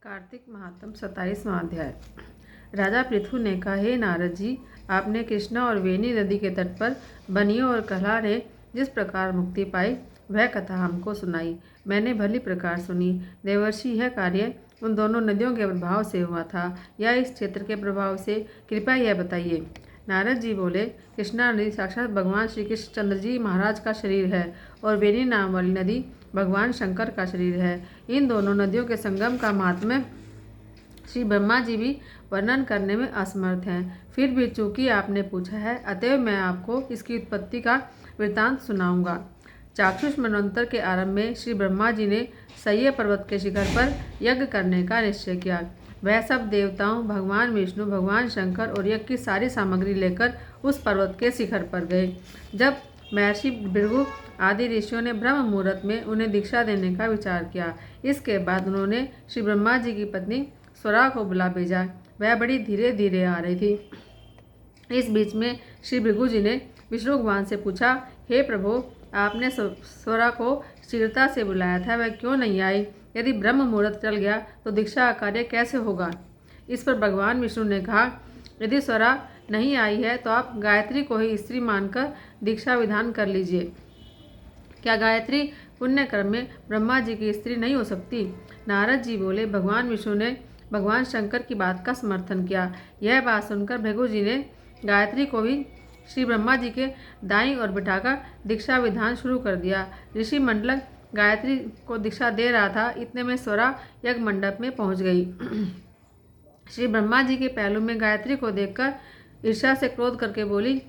कार्तिक महात्म 27वां अध्याय। राजा पृथु ने कहा, हे नारद जी, आपने कृष्णा और वेणी नदी के तट पर बनियों और कल्हा ने जिस प्रकार मुक्ति पाई वह कथा हमको सुनाई। मैंने भली प्रकार सुनी। देवर्षि, यह कार्य उन दोनों नदियों के प्रभाव से हुआ था या इस क्षेत्र के प्रभाव से, कृपया यह बताइए। नारद जी बोले, कृष्णा नदी साक्षात भगवान श्री कृष्ण चंद्र जी महाराज का शरीर है और वेणी नाम वाली नदी भगवान शंकर का शरीर है। इन दोनों नदियों के संगम का महात्म्य श्री ब्रह्मा जी भी वर्णन करने में असमर्थ हैं। फिर भी चूंकि आपने पूछा है, अतएव मैं आपको इसकी उत्पत्ति का वृत्तांत सुनाऊंगा। चाक्षुष मनवंतर के आरंभ में श्री ब्रह्मा जी ने सह्य पर्वत के शिखर पर यज्ञ करने का निश्चय किया। वह सब देवताओं, भगवान विष्णु, भगवान शंकर और यज्ञ की सारी सामग्री लेकर उस पर्वत के शिखर पर गए। जब महर्षि भृगु आदि ऋषियों ने ब्रह्म मुहूर्त में उन्हें दीक्षा देने का विचार किया। इसके बाद उन्होंने श्री ब्रह्मा जी की पत्नी स्वरा को बुला भेजा। वह बड़ी धीरे धीरे आ रही थी। इस बीच में श्री भृगु जी ने विष्णु भगवान से पूछा, हे प्रभु, आपने स्वरा को शीघ्रता से बुलाया था, वह क्यों नहीं आई? यदि ब्रह्म मुहूर्त टल गया तो दीक्षा का कार्य कैसे होगा? इस पर भगवान विष्णु ने कहा, यदि स्वरा नहीं आई है तो आप गायत्री को ही स्त्री मानकर दीक्षा विधान कर लीजिए। क्या गायत्री पुण्य कर्म में ब्रह्मा जी की स्त्री नहीं हो सकती? नारद जी बोले, भगवान विष्णु ने भगवान शंकर की बात का समर्थन किया। यह बात सुनकर भृगु जी ने गायत्री को भी श्री ब्रह्मा जी के दाईं ओर बिठाकर दीक्षा विधान शुरू कर दिया। ऋषि मंडल गायत्री को दीक्षा दे रहा था, इतने में स्वरा यज्ञ मंडप में पहुंच गई। श्री ब्रह्मा जी के पहलू में गायत्री को देखकर ईर्ष्या से क्रोध करके बोली,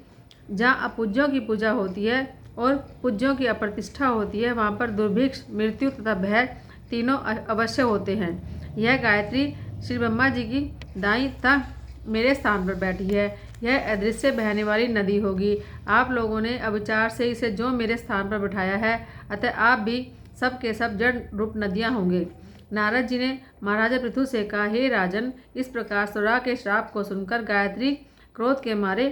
जहाँ अपूज्यों की पूजा होती है और पूज्यों की अप्रतिष्ठा होती है, वहाँ पर दुर्भिक्ष, मृत्यु तथा भय तीनों अवश्य होते हैं। यह गायत्री श्री ब्रह्मा जी की दाईं तथा मेरे स्थान पर बैठी है। यह अदृश्य बहने वाली नदी होगी। आप लोगों ने अविचार से इसे जो मेरे स्थान पर बिठाया है, अतः आप भी सब के सब जड़ रूप नदियाँ होंगे। नारद जी ने महाराजा पृथु से कहा, हे राजन, इस प्रकार स्वरा के श्राप को सुनकर गायत्री क्रोध के मारे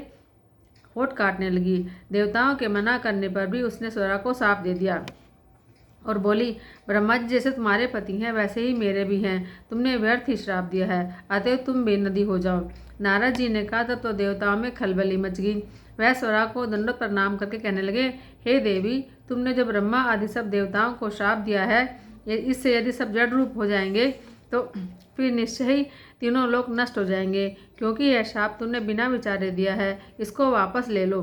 होठ काटने लगी। देवताओं के मना करने पर भी उसने स्वरा को शाप दे दिया और बोली, ब्रह्मा जी जैसे तुम्हारे पति हैं वैसे ही मेरे भी हैं। तुमने व्यर्थ ही श्राप दिया है, अतएव तुम बेनदी हो जाओ। नारद जी ने कहा, तब तो देवताओं में खलबली मच गई। वह स्वरा को दंडोत प्रणाम करके कहने लगे, हे देवी, तुमने जो ब्रह्मा आदि सब देवताओं को श्राप दिया है, इससे यदि सब जड़ रूप हो जाएंगे तो फिर निश्चय ही तीनों लोग नष्ट हो जाएंगे, क्योंकि यह श्राप तुमने बिना विचारे दिया है, इसको वापस ले लो।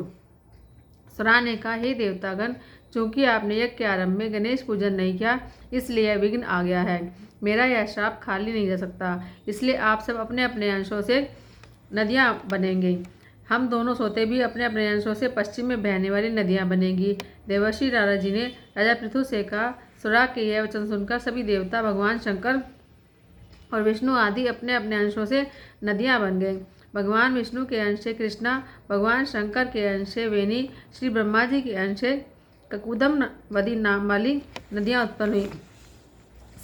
स्वरा ने कहा, हे देवतागण, चूंकि आपने यज्ञ के आरंभ में गणेश पूजन नहीं किया, इसलिए यह विघ्न आ गया है। मेरा यह श्राप खाली नहीं जा सकता, इसलिए आप सब अपने अपने अंशों से नदियाँ बनेंगे। हम दोनों सोते भी अपने अपने अंशों से पश्चिम में बहने वाली नदियाँ बनेंगी। देवर्षि नारद जी ने राजा पृथु से कहा, स्वरा के यह वचन सुनकर सभी देवता, भगवान शंकर और विष्णु आदि अपने अपने अंशों से नदियाँ बन गए। भगवान विष्णु के अंश से कृष्णा, भगवान शंकर के अंश से वेणी, श्री ब्रह्मा जी के अंश से ककुदम वदी नाम वाली नदियाँ उत्पन्न हुई।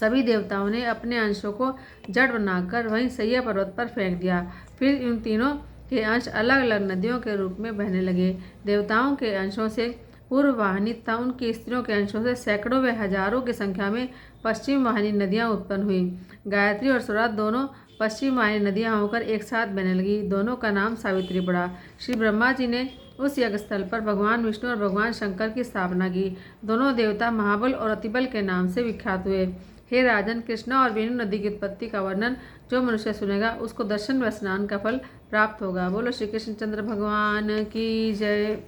सभी देवताओं ने अपने अंशों को जड़ बनाकर वहीं सह्य पर्वत पर फेंक दिया। फिर इन तीनों के अंश अलग अलग नदियों के रूप में बहने लगे। देवताओं के अंशों से पूर्व वाहिनी तथा उनकी स्त्रियों के अंशों से सैकड़ों व हजारों की संख्या में पश्चिम वाहिनी नदियाँ उत्पन्न हुई। गायत्री और स्वरा दोनों पश्चिम वाहिनी नदियाँ होकर एक साथ बहने लगी। दोनों का नाम सावित्री पड़ा। श्री ब्रह्मा जी ने उस यज्ञ स्थल पर भगवान विष्णु और भगवान शंकर की स्थापना की। दोनों देवता महाबल और अतिबल के नाम से विख्यात हुए। हे राजन, कृष्णा और वेणु नदी की उत्पत्ति का वर्णन जो मनुष्य सुनेगा, उसको दर्शन व स्नान का फल प्राप्त होगा। बोलो श्री कृष्ण चंद्र भगवान की जय।